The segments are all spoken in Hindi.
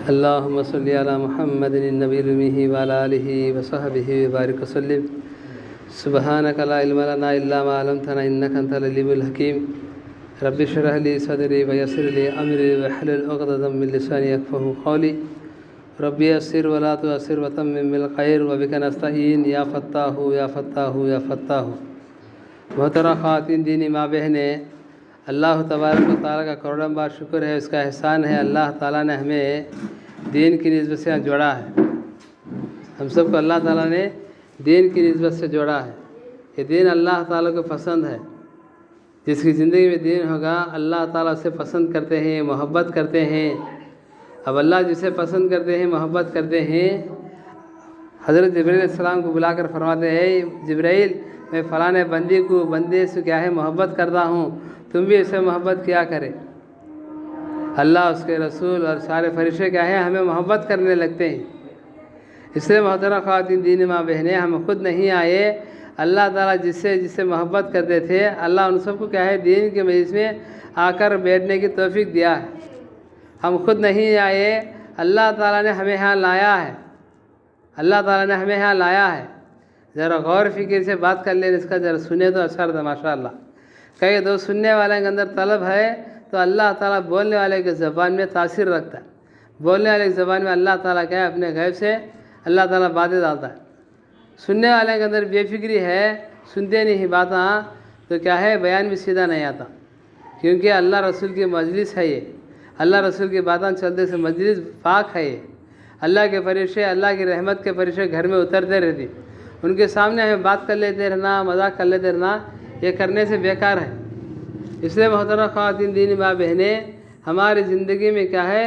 अल्लाहुम्मा सल्लि अला मुहम्मदिन नबील उम्मी व अला आलिहि व सहबिहि व बारिक वसल्लिम। सुब्हानका ला इल्मा लना इल्ला मा अल्लमतना इन्नका अंतल अलीमुल हकीम। रब्बि इश्रह ली सदरी व यस्सिर ली अमरी वहलुल उक़दतम मिन लिसानी यफ़क़हू क़ौली। रब्बि यस्सिर व ला तुअस्सिर व तम्मिम बिल खैर व बिका नस्तईन या फ़त्ताहू या फ़त्ताहू या फ़त्ताहू। मोहतरम ख़वातीन दीनी माँ बहनें, अल्लाह तबारक व तआला का करोड़ों बार शुक्र है, उसका एहसान है। अल्लाह ताला ने हमें दीन की निस्बत से जोड़ा है। हम सबको अल्लाह ताला ने दीन की निस्बत से जोड़ा है। ये दीन अल्लाह ताला को पसंद है। जिसकी ज़िंदगी में दीन होगा, अल्लाह ताला उसे पसंद करते हैं, मोहब्बत करते हैं। अब अल्लाह जिसे पसंद करते हैं, मोहब्बत करते हैं, हज़रत जिब्रील अलैहिस्सलाम को बुलाकर फरमाते हैं, जिब्रील मैं फ़लाने बंदे से क्या है मोहब्बत करता हूँ, तुम भी इससे मोहब्बत किया करें। अल्लाह, उसके रसूल और सारे फरिश्ते क्या है हमें मोहब्बत करने लगते हैं। इसलिए मोहतरम ख़वातीन दीन माँ बहनें, हम खुद नहीं आए। अल्लाह ताला जिससे मोहब्बत करते थे, अल्लाह उन सबको क्या है दीन के मजलिस में आकर बैठने की तौफीक दिया है। हम खुद नहीं आए, अल्लाह ताला ने हमें यहाँ लाया है। अल्लाह ताला ने हमें यहाँ लाया है। ज़रा गौर फिक्र से बात कर लें, इसका ज़रा सुने तो अच्छा रहता माशाअल्लाह। कई दो सुनने वाले के अंदर तलब है तो अल्लाह ताला बोलने वाले के ज़बान में तासीर रखता है। बोलने वाले की ज़बान में अल्लाह ताला क्या है अपने गैब से अल्लाह ताला बातें डालता है। सुनने वाले के अंदर बेफिक्री है, सुनते नहीं बातें तो क्या है बयान भी सीधा नहीं आता, क्योंकि अल्लाह रसूल की मजलिस है ये। अल्लाह रसूल की बातें चलते से मजलिस पाक है ये। अल्लाह के फरिश्ते, अल्लाह की रहमत के फरिश्ते घर में उतरते रहते, उनके सामने हमें बात कर लेते रहना, मजाक कर लेते रहना, ये करने से बेकार है। इसलिए मोहतरम ख़वातीन दीनी माँ बहनें, हमारी ज़िंदगी में क्या है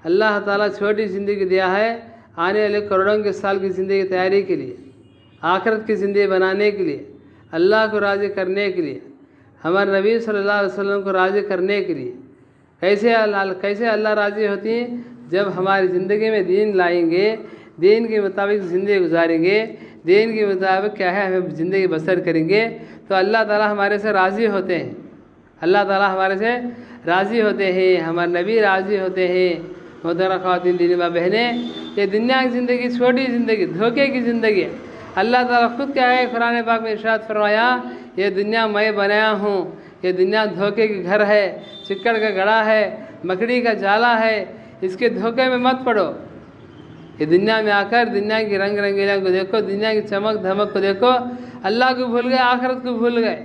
अल्लाह ताला छोटी ज़िंदगी दिया है आने वाले करोड़ों के साल की ज़िंदगी की तैयारी के लिए, आखिरत की ज़िंदगी बनाने के लिए, अल्लाह को राज़ी करने के लिए, हमारे नबी सल्लल्लाहु अलैहि वसल्लम को राज़ी करने के लिए। कैसे अल्लाह राज़ी होती है? जब हमारी ज़िंदगी में दीन लाएंगे, दीन के मुताबिक ज़िंदगी गुजारेंगे, दीन के मुताबिक क्या है हमें ज़िंदगी बसर करेंगे, तो अल्लाह ताला हमारे से राज़ी होते हैं। अल्लाह ताला हमारे से राज़ी होते हैं, हमारे नबी राज़ी होते हैं। मोहतरम ख़वातीन दीनी माँ बहनें, ये दुनिया की ज़िंदगी छोटी ज़िंदगी, धोखे की ज़िंदगी है। अल्लाह ताला खुद क्या है कुरान पाक में इरशाद फरमाया, ये दुनिया मैं बनाया हूँ, ये दुनिया धोखे के घर है, चिक्कड़ का गड़ा है, मकड़ी का जाला है, इसके धोखे में मत पड़ो। ये दुनिया में आकर दुनिया की रंग रंगीला को देखो, दुनिया की चमक धमक को देखो, अल्लाह को भूल गए, आखिरत को भूल गए।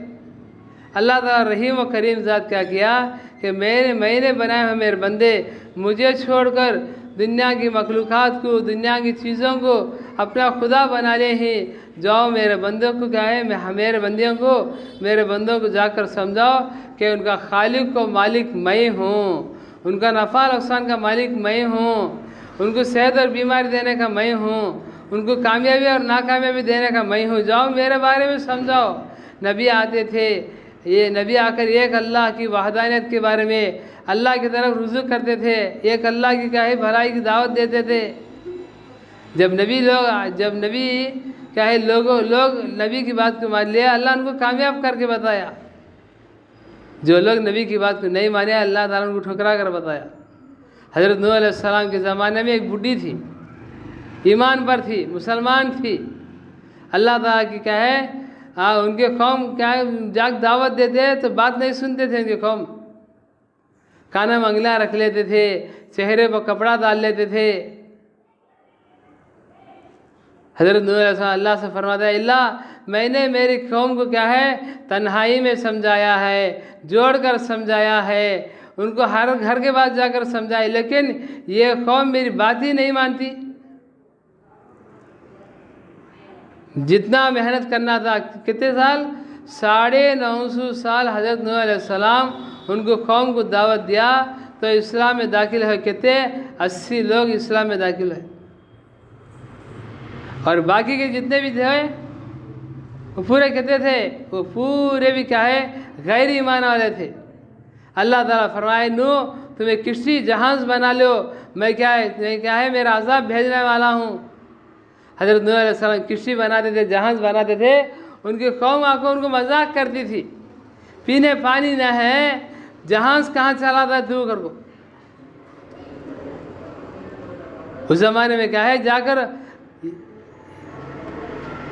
अल्लाह ताला रहीम व करीम ज़ात क्या किया कि मैंने बनाए हुए मेरे बंदे मुझे छोड़कर दुनिया की मखलूक़ात को, दुनिया की चीज़ों को अपना खुदा बना ले हैं। जाओ मेरे बंदों को क्या है मेरे बंदों को जाकर समझाओ कि उनका खालिक को मालिक मैं हूँ, उनका नफ़ा नुकसान का मालिक मैं हूँ, उनको सेहत और बीमारी देने का मैं हूँ, उनको कामयाबी और नाकामयाबी देने का मैं हूँ। जाओ मेरे बारे में समझाओ। नबी आते थे, ये नबी आकर एक अल्लाह की वहदानियत के बारे में अल्लाह की तरफ रुजू करते थे, एक अल्लाह की क्या है भलाई की दावत देते थे। जब नबी क्या है लोग नबी की बात को मान लिया, अल्लाह उनको कामयाब करके बताया। जो लोग नबी की बात को नहीं माने, अल्लाह ताला उनको ठुकरा कर बताया। हज़रत नूह अलैहिस्सलाम के ज़माने में एक बुढ़ी थी, ईमान पर थी, मुसलमान थी। अल्लाह ताला की क्या है उनके कौम क्या है जाग दावत देते तो बात नहीं सुनते थे। उनके कौम कान में अंगलियाँ रख लेते थे, चेहरे पर कपड़ा डाल लेते थे। हज़रत नूह अलैहिस्सलाम अल्लाह से फरमाता है, अल्लाह मैंने मेरी कौम को क्या है तन्हाई में समझाया है, जोड़ कर समझाया है, उनको हर घर के पास जाकर समझाए, लेकिन ये कौम मेरी बात ही नहीं मानती। जितना मेहनत करना था, कितने साल 950 साल हज़रत नूह अलैहिस्सलाम उनको कौम को दावत दिया तो इस्लाम में दाखिल है कितने 80 लोग इस्लाम में दाखिल है, और बाकी के जितने भी थे वो पूरे कितने थे, वो पूरे भी क्या है गैर ईमान वाले थे। अल्लाह ताला फरमाए नूह तुम्हें किश्ती जहाज़ बना लो, मैं क्या है मेरा अज़ाब भेजने वाला हूँ। हज़रत नूह अलैहिस्सलाम किश्ती बनाते थे, जहाज़ बनाते थे, उनकी कौम आकर उनको मजाक करती थी, पीने पानी न है, जहाज़ कहाँ चलाता है तू कर को। उस ज़माने में क्या है, जाकर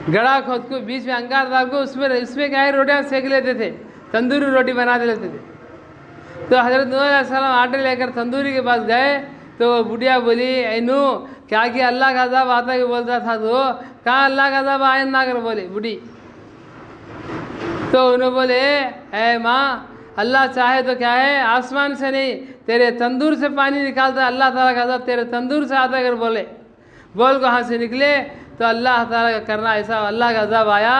गड़ा खोद को बीच में अंगार डाल को उसमें क्या है रोटियाँ सेक लेते थे, तंदूरी रोटी बना लेते थे। तो हज़रत नूह अलैहिस्सलाम आटे लेकर तंदूरी के पास गए तो वो बुढ़िया बोली, ऐ नूह क्या कि अल्लाह का अज़ाब आता है बोलता था, तो कहाँ अल्लाह का अज़ाब आए ना कर बोले बुढ़ी। तो उन्होंने बोले, ऐ माँ अल्लाह चाहे तो क्या है आसमान से नहीं तेरे तंदूर से पानी निकालता है, अल्लाह ताला का अज़ाब तेरे तंदूर से आता है अगर बोले। बोल कहाँ से निकले तो अल्लाह ताला का करना ऐसा, अल्लाह का अज़ाब आया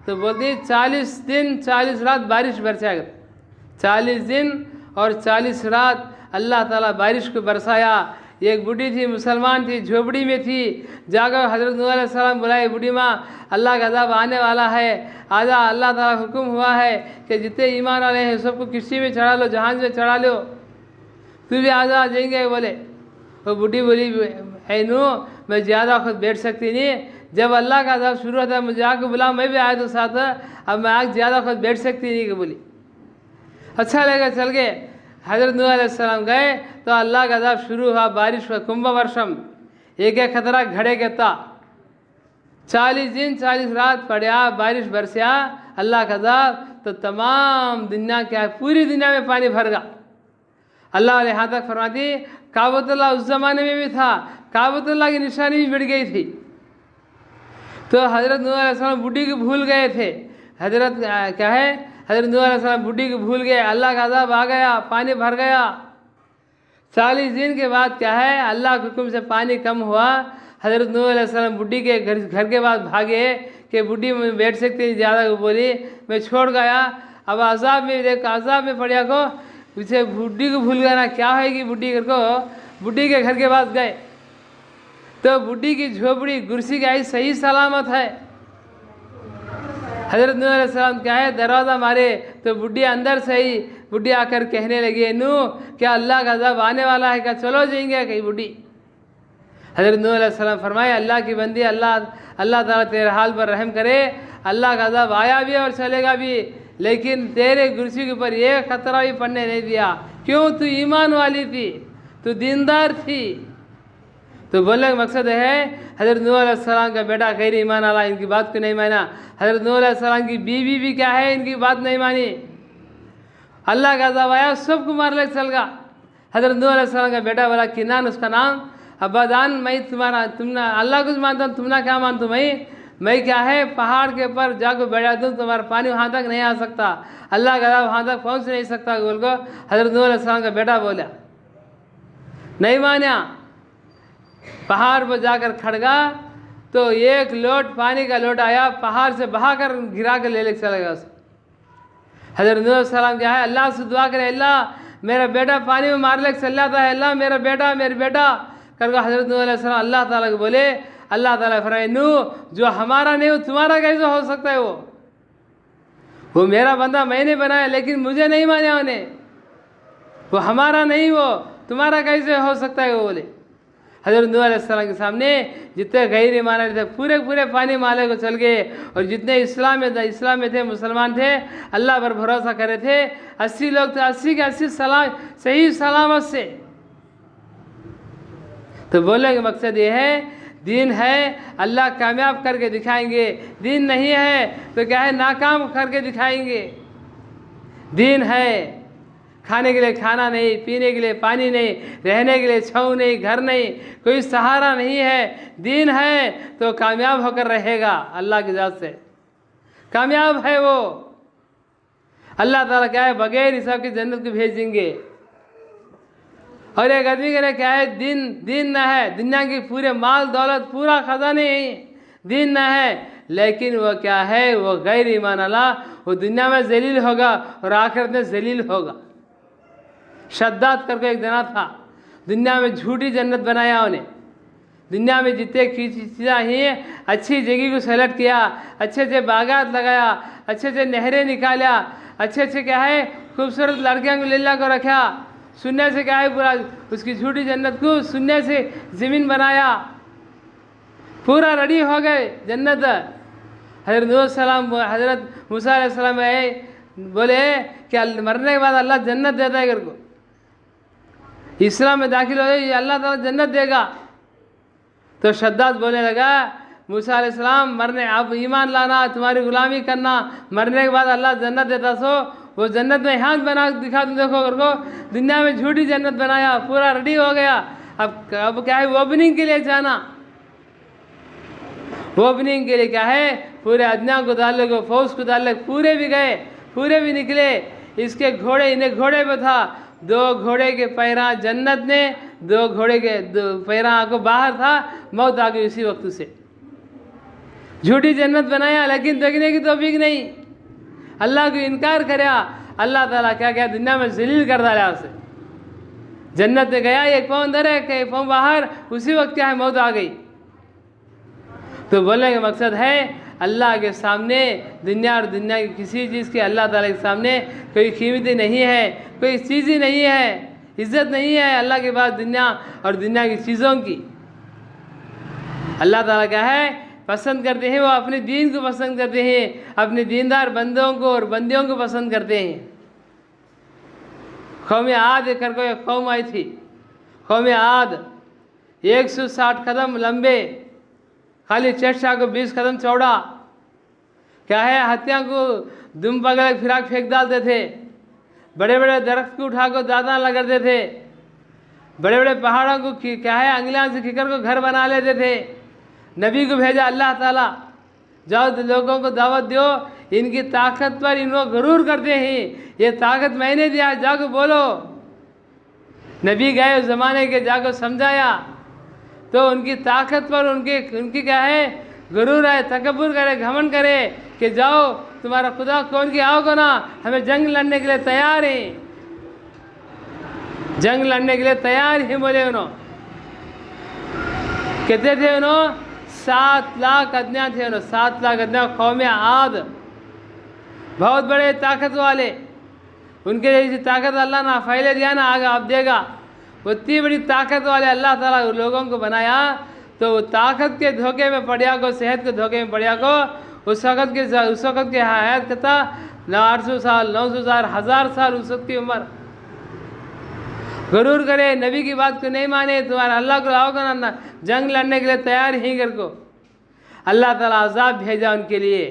तो बोलती 40 दिन 40 रात बारिश बरसाया। 40 दिन और 40 रात अल्लाह ताला बारिश को बरसाया। एक बूढ़ी थी, मुसलमान थी, झोपड़ी में थी, जाकर हज़रत नूह अलैहिस्सलाम बुलाए, बूढ़ी माँ अल्लाह का अज़ाब आने वाला है, आजा, अल्लाह ताला हुक्म हुआ है कि जितने ईमान वाले हैं सबको किश्ती में चढ़ा लो, जहाज में चढ़ा लो, तू भी आजा जाएंगे बोले। वो बूढ़ी बोली, ऐ नूह मैं ज़्यादा खुद बैठ सकती नहीं, जब अल्लाह का अज़ाब शुरू होता है मुझे आके बुला, मैं भी आया तो साथ, अब मैं आग ज़्यादा खुद बैठ सकती नहीं कि बोली। अच्छा लगा, चल गए। हज़रत नूह अलैहिस्सलाम गए तो अल्लाह का अज़ाब शुरू हुआ, बारिश हुआ, कुंभ वर्षम, एक एक खतरा घड़े के था। 40 दिन 40 रात पड़ा, बारिश बरसा, अल्लाह का अज़ाब, तो तमाम दुनिया क्या है, पूरी दुनिया में पानी भर गया। अल्लाह ने यहाँ तक फरमाती, काबतुल्लाह उस ज़माने में भी था, काबतुल्लाह की निशानी भी मिट गई थी। तो हज़रत नूह अलैहिस्सलाम बुढ़ी को भूल गए थे। हज़रत क्या है, हज़रत नूह अलैहिस्सलाम बुढ़ी को भूल गए, अल्लाह का अज़ाब आ गया, पानी भर गया। 40 दिन के बाद क्या है, अल्लाह के हुक्म से पानी कम हुआ। हज़रत नूह अलैहिस्सलाम बुढ़ी के घर के बाद भागे कि बुढ़ी में बैठ सकती नहीं, ज़्यादा को बोली मैं छोड़ गया। अब अज़ाब में देख, अज़ाब में पड़िया को पीछे बुढ़ी को भूल गया ना, क्या होगी बुढ़ी घर को। बुढ़ी के घर के पास गए तो बुढ़ी की झोपड़ी कुर्सी की आई सही सलामत है। हज़रत नूह अलैहिस्सलाम क्या है, दरवाज़ा मारे तो बुढ़ी अंदर से ही बुढ़ी आकर कहने लगी, नूह क्या अल्लाह का अज़ाब आने वाला है, क्या चलो जाएंगे कहीं बुढ़ी। हज़रत नूह अलैहिस्सलाम फरमाए, अल्लाह की बंदी, अल्लाह ताला तेरे हाल पर रहम करे, अल्लाह का अज़ाब आया भी और चलेगा भी, लेकिन तेरे कुर्सी के ऊपर एक खतरा भी पड़ने नहीं दिया। क्यों, तू ईमान वाली थी, तू दीनदार थी। तो बोलने का मकसद है, हज़रत नूह अलैहिस्सलाम का बेटा गैर ईमान वाला, इनकी बात को नहीं माना। हज़रत नूह अलैहिस्सलाम की बीवी भी क्या है, इनकी बात नहीं मानी। अल्लाह का अज़ाब आया, सबको मार ले चल गया। हज़रत नूह अलैहिस्सलाम का बेटा बोला, किनान उसका नाम, अब्बाजान मैं तुमने अल्लाह को मानता हूँ, तुमने क्या मानता मैं क्या है पहाड़ के ऊपर जाकर बैठा दूँ, तुम्हारा पानी वहाँ तक नहीं आ सकता, अल्लाह का अज़ाब वहाँ तक पहुँच नहीं सकता बोल को हज़रत नूह अलैहिस्सलाम का बेटा बोला। नहीं माना, पहाड़ पर जाकर खड़गा तो एक लोट पानी का लोट आया, पहाड़ से बहा कर गिरा कर ले चला गया उसे। हज़रत नूह अलैहिस्सलाम क्या है, अल्लाह से दुआ करे, अल्लाह मेरा बेटा पानी में मार ले चल जाता है, अल्लाह मेरा बेटा करके हज़रत नूह अलैहिस्सलाम अल्लाह ताला को बोले। अल्लाह ताला फरमाए, नूह जो हमारा नहीं वो तुम्हारा कैसे हो सकता है, वो मेरा बंदा मैंने बनाया, लेकिन मुझे नहीं माना उन्हें, वो हमारा नहीं, वो तुम्हारा कैसे हो सकता है वो बोले। हज़रत नूह अलैहिस्सलाम के सामने जितने गैर ईमान थे पूरे पानी माले को चल गए, और जितने इस्लाम में थे मुसलमान थे, अल्लाह पर भरोसा करे थे, 80 लोग थे, 80 के 80 सही सलामत से। तो बोलने का मकसद ये है, दीन है अल्लाह कामयाब करके दिखाएंगे, दीन नहीं है तो क्या है नाकाम करके दिखाएंगे। दीन है, खाने के लिए खाना नहीं, पीने के लिए पानी नहीं, रहने के लिए छाँव नहीं, घर नहीं, कोई सहारा नहीं है। दीन है तो कामयाब होकर रहेगा, अल्लाह की ज़ात से कामयाब है वो। अल्लाह ताला क्या है बगैर हिसाब की जन्नत को भेज देंगे। और एक आदमी के लिए क्या है, दीन न है, दुनिया की पूरे माल दौलत पूरा खजाने दीन न है, लेकिन वो क्या है, वो गैर ईमान वाला, वो दुनिया में जलील होगा और आखिरत में जलील होगा। शद्दाद करके एक जना था, दुनिया में झूठी जन्नत बनाया उन्हें, दुनिया में जितने चीज़ें हैं अच्छी जगह को सेलेक्ट किया, अच्छे बागात लगाया, अच्छे नहरें निकाला, अच्छे क्या है खूबसूरत लड़कियों को लीला को रखा, सुनने से क्या है पूरा उसकी झूठी जन्नत को सुनने से ज़मीन बनाया, पूरा रेडी हो गए जन्नत। हज़रत मूसा अलैहिस्सलाम बोले कि मरने के बाद अल्लाह जन्नत देता है, घर को इस्लाम में दाखिल हो जाए अल्लाह ताला जन्नत देगा। तो शद्दाद बोलने लगा, मूसा अलैहिस्सलाम मरने, अब ईमान लाना, तुम्हारी गुलामी करना, मरने के बाद अल्लाह जन्नत देता, सो वो जन्नत में हाथ बना दिखा दूँ, देखो कर को दुनिया में झूठी जन्नत बनाया, पूरा रेडी हो गया। अब क्या है, ओपनिंग के लिए जाना, ओपनिंग के लिए क्या है, पूरे अदना को डाले को, फौज को डाले, पूरे भी गए, पूरे भी निकले। इसके घोड़े, इन्हें घोड़े पे था, 2 घोड़े के पैरा जन्नत ने, 2 घोड़े के पैरा को बाहर था, मौत आ गई उसी वक्त से। झूठी जन्नत बनाया, लेकिन देखने की तौफीक नहीं, अल्लाह को इनकार करया। अल्लाह ताला क्या क्या दुनिया में जलील कर डाला उसे। जन्नत में गया, एक पाँव अंदर है, एक पाँव बाहर, उसी वक्त क्या है, मौत आ गई। तो बोलने का मकसद है, अल्लाह के सामने दुनिया और दुनिया की किसी चीज़ के, अल्लाह ताला के सामने कोई कीमती नहीं है, कोई चीज़ ही नहीं है, इज्जत नहीं है अल्लाह के पास दुनिया और दुनिया की चीज़ों की। अल्लाह ताला क्या है, पसंद करते हैं, वो अपने दीन को पसंद करते हैं, अपने दीनदार बंदों को और बंदियों को पसंद करते हैं। कौम आद करके एक कौम आई थी, कौम आद 160 कदम लंबे, खाली चेष्टा को 20 कदम चौड़ा, क्या है, हत्या को दुम पकड़ फिराक फेंक डालते थे, बड़े बड़े दरख्त को उठा कर दादा लगाते थे, बड़े बड़े पहाड़ों को क्या है, अंगलियां से खिकर को घर बना लेते थे। नबी को भेजा अल्लाह ताला, जाओ लोगों को दावत दो, इनकी ताकत पर इनको गरूर करते हैं, ये ताकत मैंने दिया, जाकर बोलो। नबी गए उस ज़माने के, जाकर समझाया, तो उनकी ताकत पर उनकी क्या है, गरूर है, तकब्बुर करे, घमंड करे कि जाओ तुम्हारा खुदा कौन की, आओगे ना, हमें जंग लड़ने के लिए तैयार हैं, जंग लड़ने के लिए तैयार ही बोले उन्होंने। कहते थे उन्होंने 7 लाख अदना थे, उन्होंने 7 लाख अदना, कौम आद बहुत बड़े ताकत वाले, उनके जैसी ताकत अल्लाह ना फैले दिया ना आगे आप देगा। उतनी बड़ी ताकत वाले अल्लाह ताला लोगों को बनाया, तो वो ताकत के धोखे में पड़िया को, सेहत के धोखे में पड़िया को, उस वक़्त के हयात का था 800 साल, 900 साल, 1000 साल उस वक्त की उम्र। गरूर करे, नबी की बात को नहीं माने, तुम्हारा अल्लाह को लाओगे ना, जंग लड़ने के लिए तैयार ही कर को। अल्लाह ताला अजाब भेजा उनके लिए,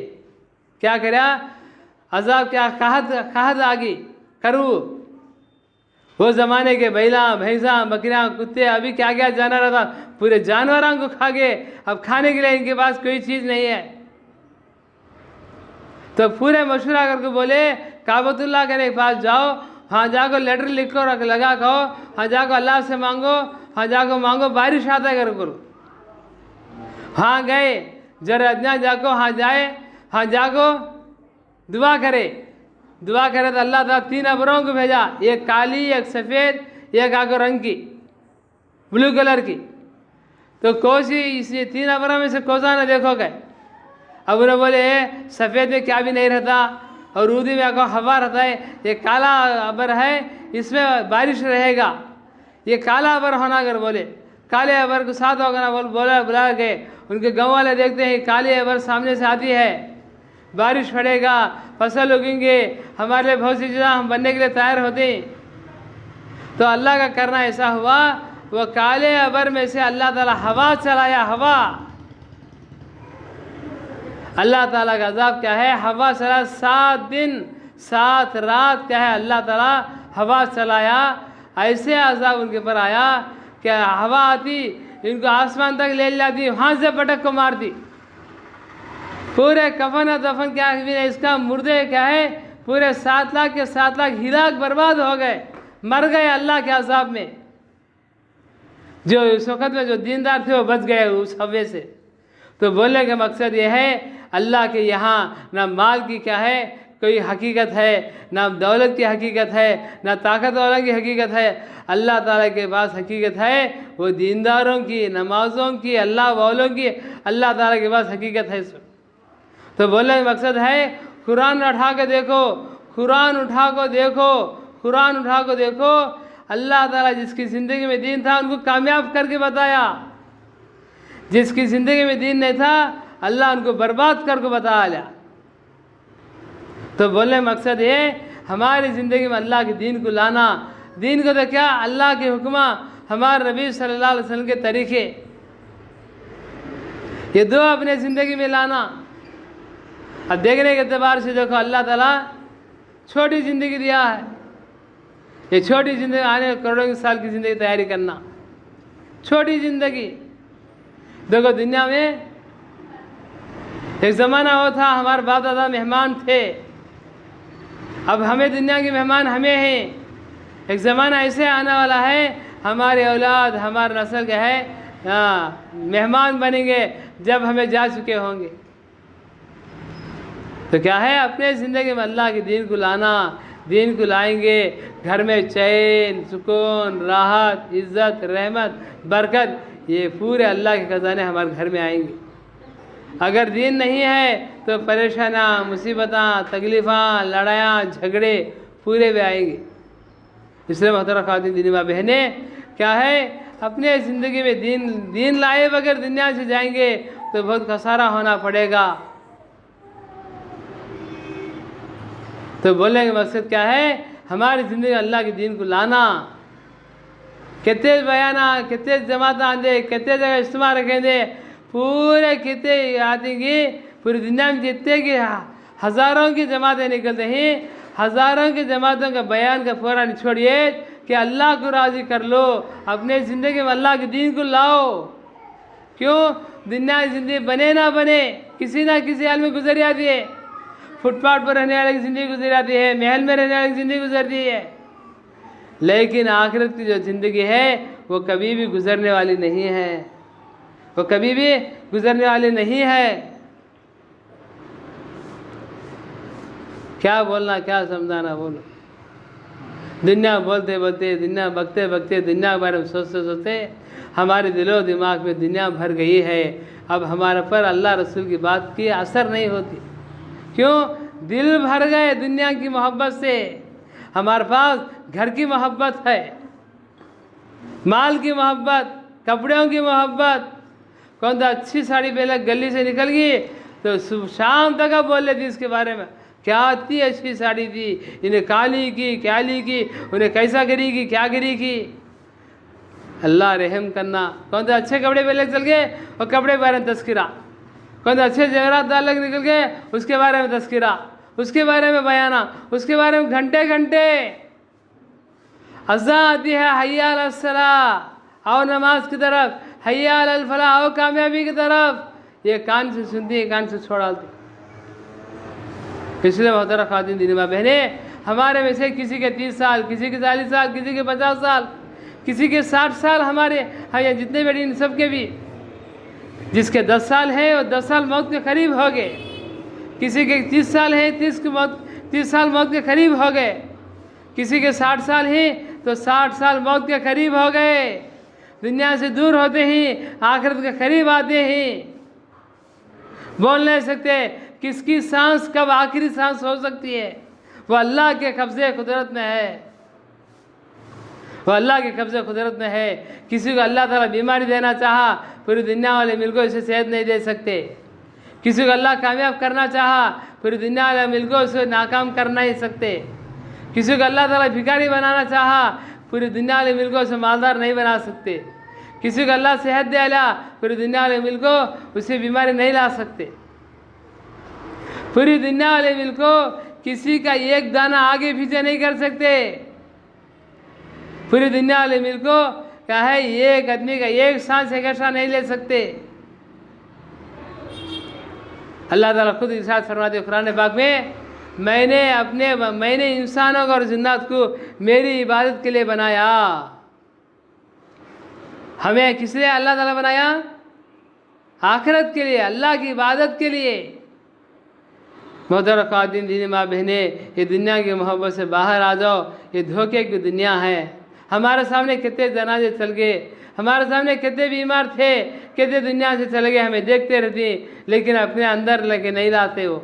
क्या करा, अजाब क्या, कहत आ गई, करू। वो ज़माने के बैला, भैंसा, बकरियाँ, कुत्ते, अभी क्या क्या जानवर था, पूरे जानवरों को खा गए। अब खाने के लिए इनके पास कोई चीज़ नहीं है, तो पूरे मशवरा करके बोले, काबतुल्लाह के पास जाओ, हाँ जाकर लेटर लिख कर लगा कहो, हाँ जाकर अल्लाह से मांगो, हाँ जाकर मांगो, बारिश आता है करो। हाँ गए, जरा अदना जाको, हाँ जाए, हाँ जाको दुआ करे, दुआ करे तो अल्लाह ताला 3 अबरों को भेजा, एक काली, एक सफ़ेद, एक आको रंग की, ब्लू कलर की। तो कोसी इसी 3 अबरों में से कोसा ना देखो गए। अब उन्हें बोले सफ़ेद में क्या भी नहीं रहता, और रूदी में आको हवा रहता है, ये काला अबर है, इसमें बारिश रहेगा, ये काला अबर होना अगर बोले, काले अबर को साथ होगा ना बुला गए। उनके गाँव वाले देखते हैं काले अबर सामने से आती है, बारिश पड़ेगा, फसल उगेंगे, हमारे लिए बहुत सी चीज़ें हम बनने के लिए तैयार होते हैं। तो अल्लाह का करना ऐसा हुआ, वो काले अबर में से अल्लाह ताला हवा चलाया, हवा। अल्लाह ताला का अज़ाब क्या है, हवा चला, 7 दिन 7 रात क्या है, अल्लाह ताला हवा चलाया। ऐसे अज़ाब उनके ऊपर आया कि हवा आती, इनको आसमान तक ले जाती, वहाँ से पटक को मारती, पूरे कफन और दफन क्या है, इसका मुर्दे क्या है, पूरे 7 लाख के 7 लाख हिलाक बर्बाद हो गए, मर गए अल्लाह के अज़ाब में। जो उस वक़्त में जो दीनदार थे वो बच गए उस हवे से। तो बोलने का मकसद ये है, अल्लाह के यहाँ ना माल की क्या है कोई हकीकत है, ना दौलत की हकीकत है, ना ताकत वालों की हकीकत है। अल्लाह ताला के पास हकीकत है वो दीनदारों की, नमाज़ों की, अल्लाह वालों की, अल्लाह ताला के पास हकीकत है इसमें। तो बोलने का मकसद है, कुरान उठा के देखो, कुरान उठा को देखो, कुरान उठा को देखो। अल्लाह ताला जिसकी ज़िंदगी में दीन था उनको कामयाब करके बताया, जिसकी ज़िंदगी में दीन नहीं था अल्लाह उनको बर्बाद करके बताया। तो बोलने का मकसद ये, हमारी ज़िंदगी में अल्लाह के दीन को लाना। दीन को तो क्या, अल्लाह के हुक्म, हमारे नबी सल्लल्लाहु अलैहि वसल्लम के तरीक़े, ये दो अपने ज़िंदगी में लाना। अब देखने के एतबार से देखो, अल्लाह ताला छोटी ज़िंदगी दिया है। ये छोटी ज़िंदगी, आने करोड़ों की साल की ज़िंदगी तैयारी करना, छोटी ज़िंदगी। देखो दुनिया में एक ज़माना वो था, हमारे बाप दादा मेहमान थे, अब हमें दुनिया के मेहमान हमें हैं। एक ज़माना ऐसे आने वाला है, हमारे औलाद, हमारे नस्ल के है मेहमान बनेंगे जब हमें जा चुके होंगे। तो क्या है, अपने ज़िंदगी में अल्लाह के दीन को लाना। दीन को लाएंगे, घर में चैन, सुकून, राहत, इज़्ज़त, रहमत, बरकत, ये पूरे अल्लाह के ख़जाने हमारे घर में आएंगे। अगर दीन नहीं है तो परेशानियाँ, मुसीबतें, तकलीफ़ां, लड़ाइयाँ, झगड़े पूरे भी आएंगे। इसलिए मोहतरम ख़वातीन दीनी माँ बहनें, क्या है, अपने ज़िंदगी में दीन लाए बगैर दुनिया से जाएंगे तो बहुत खसारा होना पड़ेगा। तो बोलने का मकसद क्या है, हमारी ज़िंदगी में अल्लाह के दीन को लाना। कितने बयाना, कितने जमात आंदे, कितने जगह इज्तिमा रखेंगे, पूरे कितने आएंगे, पूरी दुनिया में जितने की हज़ारों की जमातें निकलते हैं, हज़ारों की जमातों का बयान का फौरन छोड़िए कि अल्लाह को राज़ी कर लो, अपने ज़िंदगी में अल्लाह के दीन को लाओ। क्यों, दुनिया की ज़िंदगी बने ना बने, किसी ना किसी हाल में गुजर जाती है। फुटपाथ पर रहने वाले की ज़िंदगी गुजर जाती है, महल में रहने वाले की ज़िंदगी गुजरती है, लेकिन आखिरत की जो ज़िंदगी है वो कभी भी गुजरने वाली नहीं है, वो कभी भी गुजरने वाली नहीं है। क्या बोलना, क्या समझाना, बोलो। दुनिया बोलते बोलते, दुनिया बकते बकते, दुनिया के बारे में सोचते सोचते हमारे दिलो दिमाग में दुनिया भर गई है। अब हमारे पर अल्लाह रसूल की बात की असर नहीं होती। क्यों, दिल भर गए दुनिया की मोहब्बत से। हमारे पास घर की मोहब्बत है, माल की मोहब्बत, कपड़ों की मोहब्बत। कौन सा अच्छी साड़ी पहले गली से निकल गई तो सुबह शाम तक अब बोल लेती इसके बारे में, क्या इतनी अच्छी साड़ी थी, इन्हें काली की, क्या ली की, उन्हें कैसा करी की, क्या करी की। अल्लाह रहम करना। कौन सा अच्छे कपड़े पहले चल गए और कपड़े के बारे में तस्करा, कौन सा अच्छे जगरात अलग निकल गए उसके बारे में तस्करा, उसके बारे में बयाना, उसके बारे में घंटे घंटे। अज़ान आती है, हय्या अलस सलाह, आओ नमाज की तरफ, हय्या अलल फलाह, आओ कामयाबी की तरफ। ये कान से सुनती है, कान से छोड़ डालती। इसलिए मोहतरम ख़वातीन दीनी माँ बहनें, हमारे में से किसी के 30 साल, किसी के 40 साल, किसी के 50 साल, किसी के 60 साल, हमारे यहाँ जितने बड़ी इन सब के भी, जिसके 10 साल है और 10 साल मौत के करीब हो गए, किसी के 30 साल है, 30 साल मौत के करीब हो गए, किसी के 60 साल हैं तो 60 साल मौत के करीब हो गए। दुनिया से दूर होते ही आखिरत के करीब आते हैं। बोल नहीं सकते किसकी सांस कब आखिरी सांस हो सकती है, वो अल्लाह के कब्ज़े कुदरत में है, वो अल्लाह के कब्ज़े कुदरत में है। किसी को अल्लाह ताला बीमारी देना चाहा, पूरी दुनिया वाले मिलकर उसे सेहत नहीं दे सकते। किसी को अल्लाह कामयाब करना चाहा, पूरी दुनिया वाले मिलकर उसे नाकाम कर नहीं सकते। किसी को अल्लाह ताला भिखारी बनाना चाहा, पूरी दुनिया वाले मिलकर उसे मालदार नहीं बना सकते। किसी को अल्लाह सेहत दे ला, पूरी दुनिया वाले मिलकर उसे बीमारी नहीं ला सकते। पूरी दुनिया वाले मिलकर किसी का एक दाना आगे पीछे नहीं कर सकते। पूरी दुनिया वाले मिलकर क्या है, एक आदमी का एक सांस एक ऐसा नहीं ले सकते। अल्लाह ताला खुद इरशाद फरमाते कुरान पाक में, मैंने इंसानों को और जिन्नात को मेरी इबादत के लिए बनाया। हमें किस लिए अल्लाह ताला बनाया? आखिरत के लिए, अल्लाह की इबादत के लिए। मोहतरम ख़वातीन दीनी माँ बहनें, ये दुनिया की मोहब्बत से बाहर आ जाओ। ये धोखे की दुनिया है। हमारे सामने कितने जनाजे चल गए, हमारे सामने कितने बीमार थे, कितने दुनिया से चले गए, हमें देखते रहते, लेकिन अपने अंदर लेके नहीं लाते हो।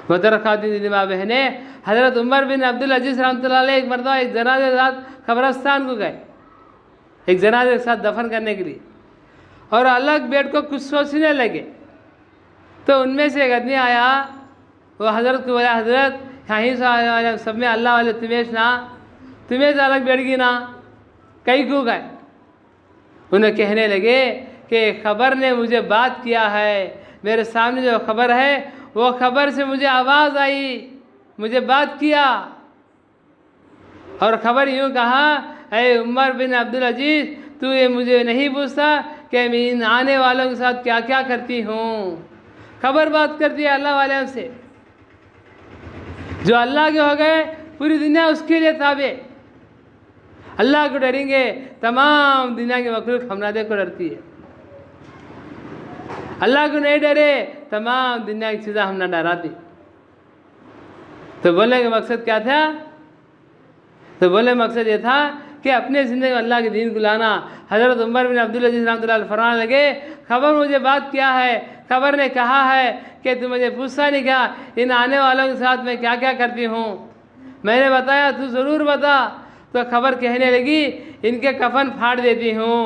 मोहतरम ख़वातीन दीनी माँ बहनें, हज़रत उमर बिन अब्दुल अजीज़ रहमतुल्लाह अलैह एक मरतबा एक जनाजे के साथ कब्रस्तान को गए, एक जनाजे के साथ दफन करने के लिए, और अलग बैठ को कुछ सोचने लगे। तो उनमें से एक आदमी आया, वो हज़रत को बोला, हज़रत यहीं सब में अल्लाह वाले तुम्हें अलग बैठ गई ना, कहीं क्यों गए? उन्हें कहने लगे कि खबर ने मुझे बात किया है, मेरे सामने जो खबर है वो खबर से मुझे आवाज़ आई, मुझे बात किया। और खबर यूँ कहा, ऐ उमर बिन अब्दुल अजीज़, तू ये मुझे नहीं पूछता कि मैं इन आने वालों के साथ क्या क्या करती हूँ। खबर बात करती है अल्लाह वाले से, जो अल्लाह के हो गए पूरी दुनिया उसके लिए ताबे। अल्लाह को डरेंगे, तमाम दुनिया की मखलूक हमनादे को डरती है। अल्लाह को नहीं डरे, तमाम दुनिया की चीज़ें हम ना डराती। तो बोलने का मकसद क्या था? तो बोले मकसद ये था कि अपने ज़िंदगी में अल्लाह के दीन को लाना। हज़रत उमर बिन अब्दुल अजीज़ रहमतुल्लाह अलैह फरमाने लगे, खबर मुझे बात किया है, खबर ने कहा है कि तू मुझे पूछता नहीं क्या इन आने वालों के साथ मैं क्या क्या करती हूँ। मैंने बताया तू ज़रूर बता। तो खबर कहने लगी, इनके कफन फाड़ देती हूँ,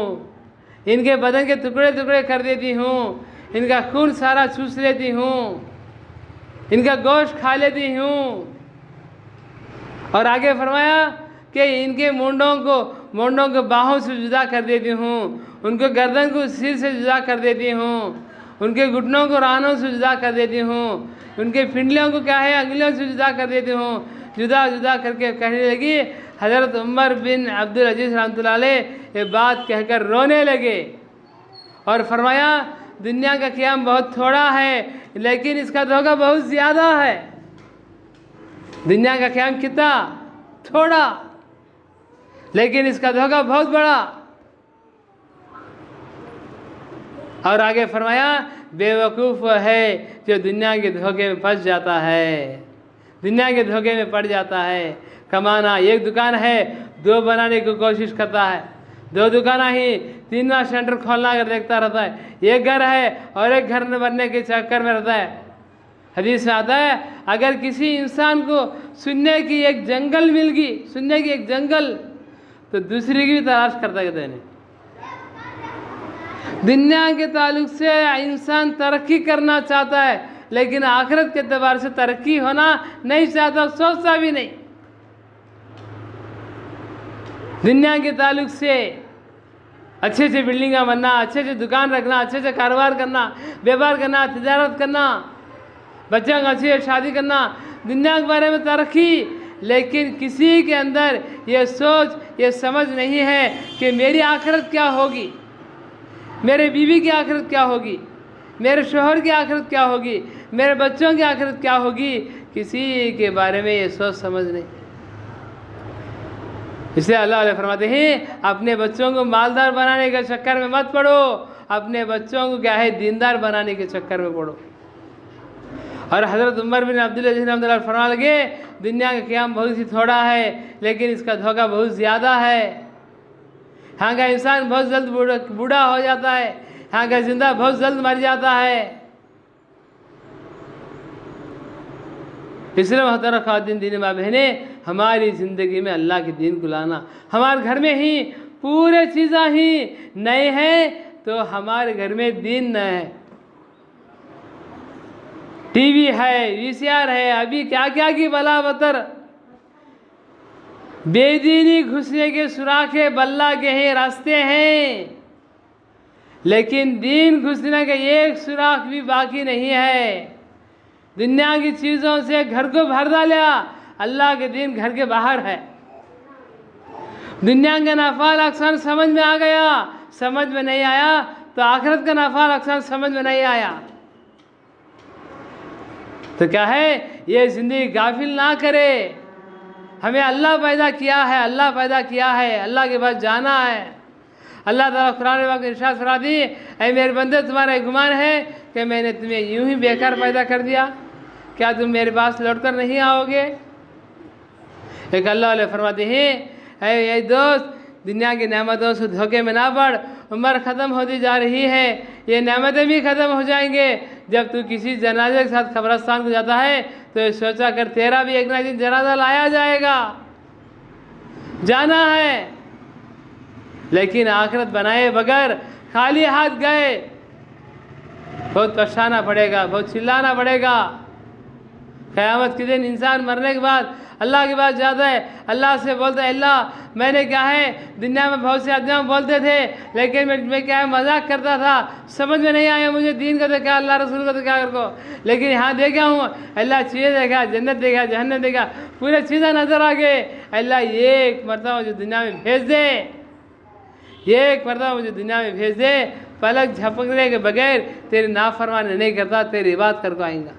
इनके बदन के टुकड़े टुकड़े कर देती हूँ, इनका खून सारा चूस लेती हूँ, इनका गोश्त खा लेती हूँ। और आगे फरमाया कि इनके मुंडों को बाहों से जुदा कर देती हूँ, उनको गर्दन को सिर से जुदा कर देती हूँ, उनके घुटनों को रानों से जुदा कर देती हूँ, उनके फिंडलियों को क्या है अंगुलियों से जुदा कर देती हूँ। जुदा जुदा करके कहने लगी। हज़रत उमर बिन अब्दुल अजीज़ रहमतुल्लाह अलैह ये बात कहकर रोने लगे और फरमाया, दुनिया का क़याम बहुत थोड़ा है लेकिन इसका धोखा बहुत ज़्यादा है। दुनिया का क़याम कितना थोड़ा, लेकिन इसका धोखा बहुत बड़ा। और आगे फरमाया, बेवकूफ़ है जो दुनिया के धोखे में फंस जाता है, दुनिया के धोखे में पड़ जाता है। कमाना, एक दुकान है दो बनाने की कोशिश करता है, दो दुकान ही तीनवा सेंटर खोलना कर देखता रहता है, एक घर है और एक घर बनने के चक्कर में रहता है। हदीस में आता है, अगर किसी इंसान को सुनने की एक जंगल मिल गई, सुनने की एक जंगल, तो दूसरी की भी तलाश करता कहते हैं। दुनिया के ताल्लुक से इंसान तरक्की करना चाहता है लेकिन आखिरत के एतबार से तरक्की होना नहीं चाहता, सोचता भी नहीं। दुनिया के ताल्लुक से अच्छे अच्छे बिल्डिंगा बनना, अच्छे अच्छे दुकान रखना, अच्छे अच्छे कारोबार करना, व्यापार करना, तिजारत करना, बच्चों का अच्छी शादी करना, दुनिया के बारे में तरक्की। लेकिन किसी के अंदर ये सोच, ये समझ नहीं है कि मेरी आखिरत क्या होगी, मेरे बीवी की आखिरत क्या होगी, मेरे शोहर की आखिरत क्या होगी, मेरे बच्चों की आखिरत क्या होगी। किसी के बारे में ये सोच समझ नहीं। इसलिए अल्लाह वाले फरमाते हैं, अपने बच्चों को मालदार बनाने के चक्कर में मत पड़ो, अपने बच्चों को क्या है दीनदार बनाने के चक्कर में पड़ो। और हज़रत उमर बिन अब्दुल अजीज़ रहमतुल्लाह अलैह फरमाने लगे, दुनिया का क़याम बहुत ही थोड़ा है लेकिन इसका धोखा बहुत ज़्यादा है। यहाँ का इंसान बहुत जल्द बूढ़ा हो जाता है, यहाँ का जिंदा बहुत जल्द मर जाता है। इसलिए मोहतरम ख़वातीन दीन माँ बहनें, हमारी ज़िंदगी में अल्लाह के दीन को लाना, हमारे घर में ही पूरे चीज़ें ही नए हैं तो हमारे घर में दीन न है। टीवी है, वीसीआर है, अभी क्या क्या की बला बतर, बेदीनी घुसने के सुराखे बल्ला के ही रास्ते हैं, लेकिन दीन घुसने का एक सुराख भी बाकी नहीं है। दुनिया की चीज़ों से घर को भर डाला, अल्लाह के दीन घर के बाहर है। दुनिया का नफ़ा नुकसान समझ में आ गया, समझ में नहीं आया तो आखिरत का नफ़ा नुकसान समझ में नहीं आया। तो क्या है, ये ज़िंदगी गाफिल ना करे। हमें अल्लाह पैदा किया है, अल्लाह पैदा किया है, अल्लाह के पास जाना है। अल्लाह ताला कुरान में इरशाद फरमा दी, ऐ मेरे बंदे तुम्हारा गुमान है कि मैंने तुम्हें यूं ही बेकार पैदा कर दिया, क्या तुम मेरे पास लौट कर नहीं आओगे। एक अल्लाह वाले फरमाते हैं, ऐ दोस्त दुनिया की नेमतों से धोखे में ना पड़, उम्र ख़त्म होती जा रही है, ये नेमतें भी ख़त्म हो जाएंगे। जब तू किसी जनाजे के साथ कब्रिस्तान को जाता है तो ये सोचा कर तेरा भी एक ना दिन जनाजा लाया जाएगा, जाना है। लेकिन आखिरत बनाए बगैर खाली हाथ गए बहुत पछताना पड़ेगा, बहुत चिल्लाना पड़ेगा। क़यामत के दिन इंसान मरने के बाद अल्लाह के पास जाता है, अल्लाह से बोलता है अल्लाह मैंने क्या है दुनिया में बहुत से आदमी बोलते थे, लेकिन मैं क्या है मजाक करता था, समझ में नहीं आया मुझे दीन का तो क्या अल्लाह रसूल का तो क्या कर को, लेकिन यहाँ देखा हूँ अल्लाह चीज़ें देखा, जन्नत देखा, जहन्नम देखा, पूरे चीज़ें नज़र आ गए। अल्लाह ये एक मरतबा मुझे दुनिया में भेज दे, ये एक मरतबा मुझे दुनिया में भेज दे, पलक झपकने के बगैर तेरी नाफरमानी नहीं करता, तेरी बात कर को आएगा।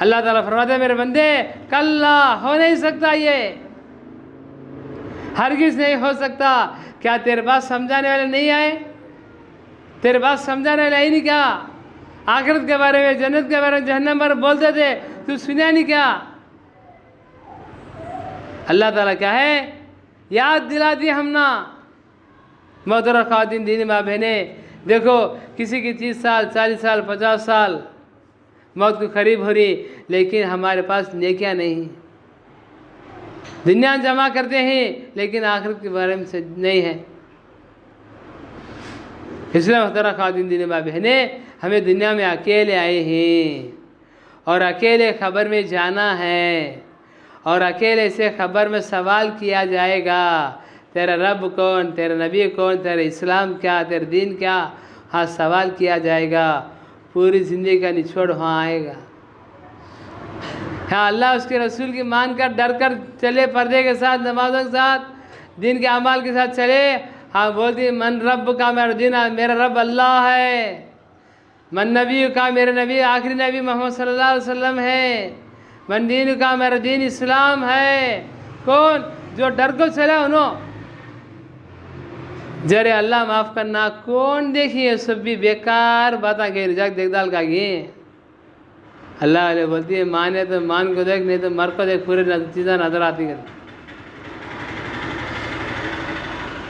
अल्लाह ताला फरमाते मेरे बंदे कल्ला हो नहीं सकता, ये हरगिज़ नहीं हो सकता। क्या तेरे पास समझाने वाले नहीं आए? तेरे पास समझाने वाले ही नहीं क्या? आखिरत के बारे में, जन्नत के बारे में, जहन्नम के बारे में बोलते थे, तू सुना नहीं क्या? अल्लाह ताला क्या है याद दिला दी हमना। मोहतरम ख़वातीन दीनी माँ बहने, देखो किसी की 30 साल 40 साल 50 साल मौत को करीब हो रही, लेकिन हमारे पास नेकियां नहीं। दुनिया जमा करते हैं लेकिन आखिरत के बारे में से नहीं है। इसलिए मोहतरम ख़वातीन दीनी माँ बहने, हमें दुनिया में अकेले आए हैं और अकेले खबर में जाना है, और अकेले से खबर में सवाल किया जाएगा तेरा रब कौन, तेरा नबी कौन, तेरा इस्लाम क्या, तेरा दीन क्या। हाँ, सवाल किया जाएगा, पूरी ज़िंदगी का निचोड़ वहाँ आएगा। हाँ, अल्लाह उसके रसूल की मान कर डर कर चले, पर्दे के साथ, नमाज़ों के साथ, दीन के अमाल के साथ चले। हाँ, बोलती मन रब का मेरा दीन, मेरा रब अल्लाह है। मन नबी का, मेरे नबी आखिरी नबी मोहम्मद सल्लल्लाहु अलैहि वसल्लम है। मन दीन का, मेरा दीन इस्लाम है। कौन? जो डर को चले उन्होंने जरे अल्लाह माफ़ करना कौन देखिए, सब भी बेकार बातें कह रही, देखदाल का ये अल्लाह वाले बोलती है माने तो मान को देख, नहीं तो मर को देख, पूरे चीज़ें नजर आती है।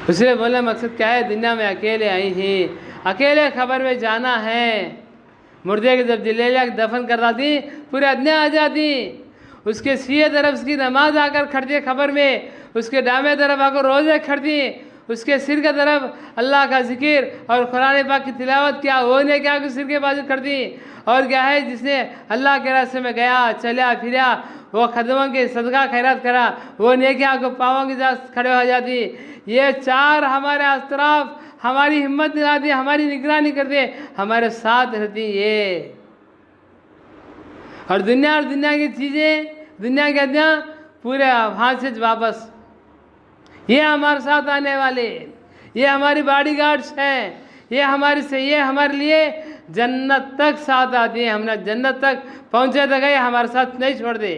उससे बोले मकसद क्या है, दुनिया में अकेले आई हैं, अकेले खबर में जाना है। मुर्दे के जब जलेला दफन कर दाती, पूरे अदने आ जाती, उसके सीए तरफ उसकी नमाज आकर खड़ती खबर में, उसके डामे तरफ आकर रोज़े खड़ती, उसके सिर की तरफ अल्लाह का जिक्र और कुरान पाक की तिलावत किया, वो ने क्या सिर के बाजू कर दी। और क्या है, जिसने अल्लाह के रास्ते में गया, चला फिरा, वो कदमों के सदका खैरात करा, वो नेकियां को पाँवों के साथ खड़े हो जाती। ये चार हमारे अतराफ हमारी हिम्मत दिलाती, हमारी निगरानी करते, हमारे साथ रहती ये। और दुनिया की चीज़ें, दुनिया के अद्या पूरे हाथ से वापस, ये हमारे साथ आने वाले, ये हमारी बॉडीगार्ड्स हैं, ये हमारे लिए जन्नत तक साथ आती है। हमने जन्नत तक पहुँचे तो गए, हमारे साथ नहीं छोड़ दे।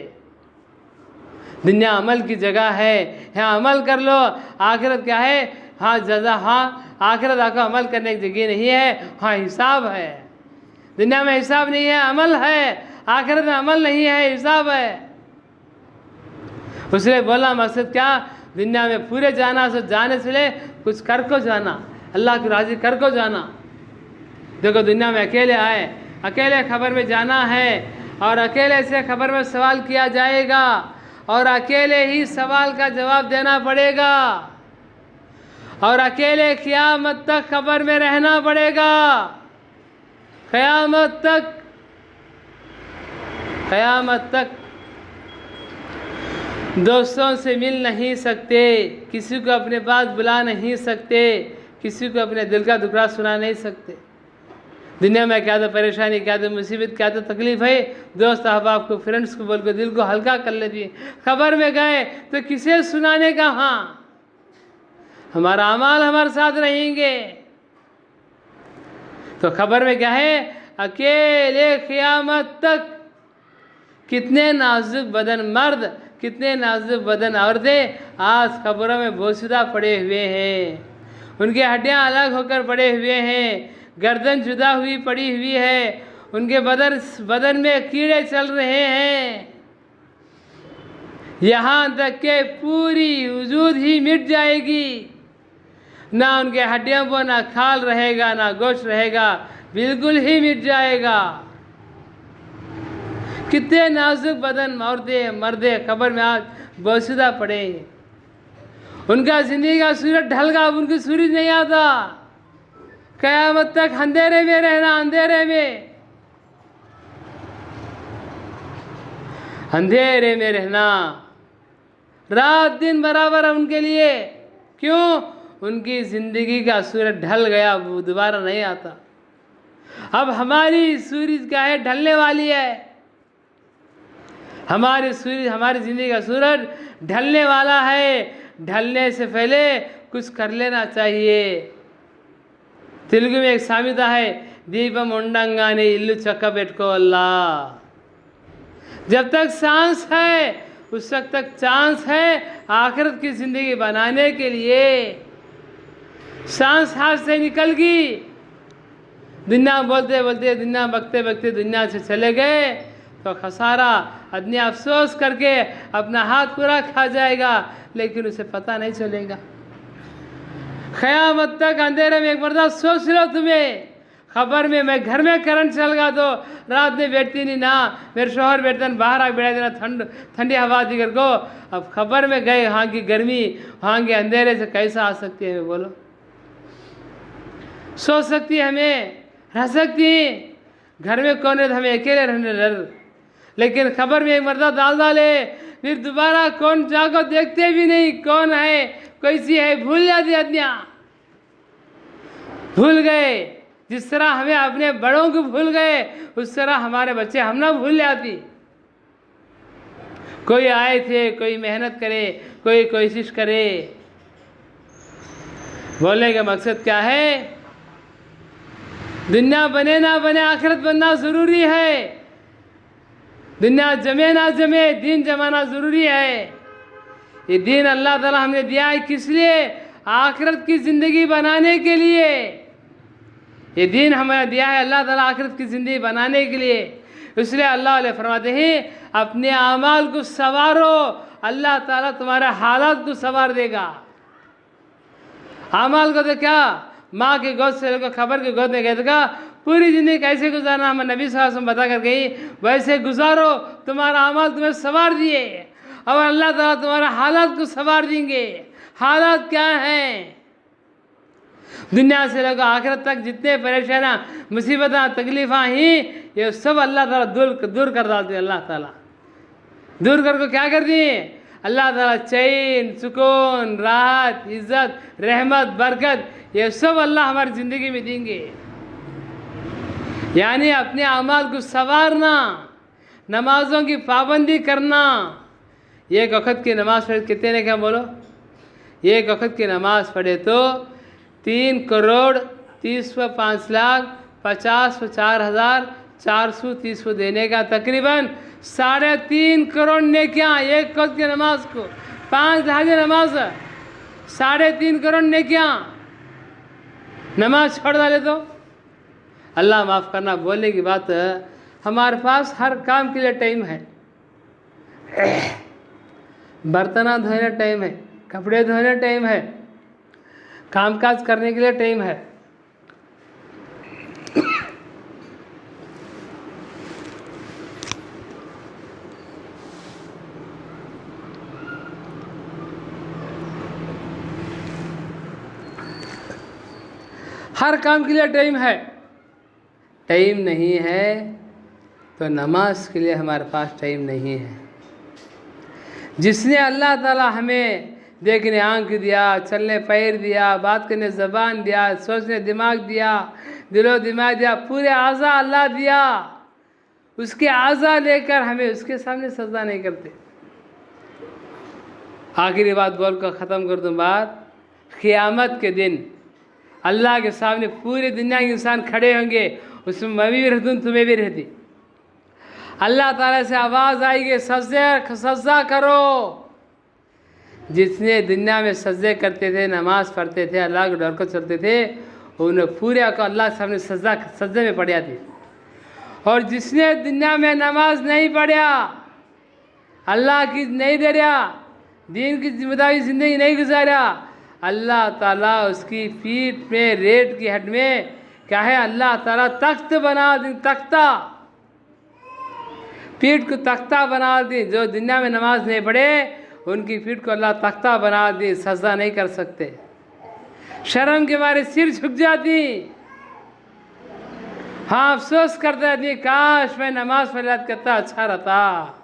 दुनिया अमल की जगह है, यहाँ अमल कर लो। आखिरत क्या है? हाँ जज़ा, हाँ आखिरत आपको अमल करने की जगह नहीं है, हाँ हिसाब है। दुनिया में हिसाब नहीं है, अमल है। आखिरत में अमल नहीं है, हिसाब है। उसने बोला मकसद क्या, दुनिया में पूरे जाना, सो जाने से ले कुछ कर को जाना, अल्लाह की राज़ी कर को जाना। देखो दुनिया में अकेले आए, अकेले खबर में जाना है, और अकेले से खबर में सवाल किया जाएगा, और अकेले ही सवाल का जवाब देना पड़ेगा, और अकेले क़यामत तक खबर में रहना पड़ेगा। क़यामत तक, क़यामत तक दोस्तों से मिल नहीं सकते, किसी को अपने पास बुला नहीं सकते, किसी को अपने दिल का दुखड़ा सुना नहीं सकते। दुनिया में क्या तो परेशानी, क्या तो मुसीबत, क्या तो तकलीफ़ है, दोस्त अहबाब को, फ्रेंड्स को बोल के दिल को हल्का कर लेती है। खबर में गए तो किसे सुनाने का? हाँ, हमारा अमाल हमारे साथ रहेंगे। तो खबर में क्या है, अकेले क़यामत तक। कितने नाजुक बदन मर्द, कितने नाजुक बदन औरतें आज खबरों में बोसीदा पड़े हुए हैं, उनकी हड्डियां अलग होकर पड़े हुए हैं, गर्दन जुदा हुई पड़ी हुई है, उनके बदन में कीड़े चल रहे हैं, यहाँ तक के पूरी वजूद ही मिट जाएगी। ना उनके हड्डियों पर ना खाल रहेगा, ना गोश्त रहेगा, बिल्कुल ही मिट जाएगा। कितने नाजुक बदन औरतें मर्दे खबर में आज बोसीदा पड़े हैं। उनका जिंदगी का सूरज ढल गया, अब उनकी सूरज नहीं आता। क़यामत तक अंधेरे में रहना, अंधेरे में। अंधेरे में रहना, रात दिन बराबर है उनके लिए। क्यों? उनकी ज़िंदगी का सूरज ढल गया, वो दोबारा नहीं आता। अब हमारी सूरज क्या है? ढलने वाली है। हमारी ज़िंदगी का सूरज ढलने वाला है। ढलने से पहले कुछ कर लेना चाहिए। तेलुगु में एक सामिता है, दीपम उंडंगाने इल्लू चक्का पेट्कोवल्ला। जब तक सांस है उस वक्त तक चांस है आखिरत की ज़िंदगी बनाने के लिए। सांस हाथ से निकल गई, दुनिया बोलते बोलते, दुनिया बकते बकते दुनिया से चले गए तो खसारा। आदमी अफसोस करके अपना हाथ पूरा खा जाएगा, लेकिन उसे पता नहीं चलेगा। क़यामत तक अंधेरे में एक मरतबा सोच लो, तुम्हें खबर में मैं घर में करंट चल गया तो रात में बैठती नहीं ना, मेरे शोहर बैठते हैं बाहर आके बैठा देना, ठंडी हवा दी कर को। अब खबर में गए, वहाँ की गर्मी, वहाँ के अंधेरे से कैसा आ सकती है? बोलो, सो सकती है, हमें रह सकती है। घर में कौन है तो हमें अकेले रहने डर, लेकिन खबर में एक मरतबा डाले फिर दोबारा कौन जाको देखते भी नहीं, कौन है कैसी है, भूल जाती आदमियाँ। भूल गए जिस तरह हमें अपने बड़ों को भूल गए, उस तरह हमारे बच्चे हम ना भूल जाती। कोई आए थे, कोई मेहनत करे, कोई कोशिश करे। बोलने का मकसद क्या है? दुनिया बने ना बने आखिरत बनना ज़रूरी है। दुनिया जमे ना जमे, दीन जमाना ज़रूरी है। ये दीन अल्लाह ताला हमने दिया है किस लिए? आखिरत की ज़िंदगी बनाने के लिए। ये दीन हमें दिया है अल्लाह ताला आखिरत की ज़िंदगी बनाने के लिए। इसलिए अल्लाह वाले फरमाते हैं अपने आमाल को संवारो, अल्लाह ताला तुम्हारे हालात को संवार देगा। आमाल को तो क्या, माँ के गोद से लेकर खबर के गोद में गए तो क्या पूरी ज़िंदगी कैसे गुजारना हमें नबी सल्लल्लाहु अलैहि वसल्लम बता कर गई, वैसे गुजारो, तुम्हारा आमाल तुम्हें संवार दिए। और अल्लाह ताला तुम्हारा हालात को संवार देंगे। हालात क्या हैं? दुनिया से लेकर आखिरत तक जितने परेशानियाँ, मुसीबतें, तकलीफ़ां ही, ये सब अल्लाह ताला दूर कर डालते हैं। अल्लाह ताला दूर करके क्या कर दिए? अल्लाह ताला चैन, सुकून, राहत, इज़्ज़त, रहमत, बरकत, ये सब अल्लाह हमारी ज़िंदगी में देंगे। यानी अपने अमाल को संवारना, नमाज़ों की पाबंदी करना। एक वक्त की नमाज़ पढ़े कितने ने क्या बोलो? एक वक्त की नमाज़ पढ़े तो 3,30,50,430 को देने का तकरीबन 3.5 करोड़ नेकियाँ एक वक्त की नमाज को। 5 ढाई नमाज 3.5 करोड़ नेकियाँ। नमाज छोड़ डाले तो अल्लाह माफ़ करना। बोलने की बात है, हमारे पास हर काम के लिए टाइम है। बर्तन धोने टाइम है, कपड़े धोने टाइम है, कामकाज करने के लिए टाइम है। हर काम के लिए टाइम है। टाइम नहीं है तो नमाज के लिए हमारे पास टाइम नहीं है। जिसने अल्लाह ताला हमें देखने आँख दिया, चलने पैर दिया, बात करने ज़बान दिया, सोचने दिमाग दिया, दिलो दिमाग दिया, पूरे आज़ा अल्लाह दिया, उसके आज़ा लेकर हमें उसके सामने सजदा नहीं करते। आखिरी बात बोल कर ख़त्म कर दूँ बात। क़यामत के दिन अल्लाह के सामने पूरी दुनिया के इंसान खड़े होंगे, उसमें मैं भी रहती हूँ, तुम्हें भी रहती। अल्लाह ताला से आवाज़ आएगी सजदा करो। जितने दुनिया में सजदे करते थे, नमाज़ पढ़ते थे, अल्लाह को डर कर चलते थे, उन्हें पूरे को अल्लाह के सामने सजदे में पड़ जाती। और जिसने दुनिया में नमाज नहीं पढ़ा, अल्लाह की नहीं डरा, दीन की जिम्मेदारी ज़िंदगी नहीं गुजारा, अल्लाह ताला उसकी पीठ में रेत की हड्डी में क्या है, अल्लाह ताला तख्त बना दी, तख्ता, पीठ को तख्ता बना दी। जो दुनिया में नमाज नहीं पढ़े उनकी पीठ को अल्लाह तख्ता बना दी, सजदा नहीं कर सकते। शर्म के मारे सिर झुक जाती। हाँ, अफसोस करते आदमी, काश मैं नमाज फरियाद करता, अच्छा रहता।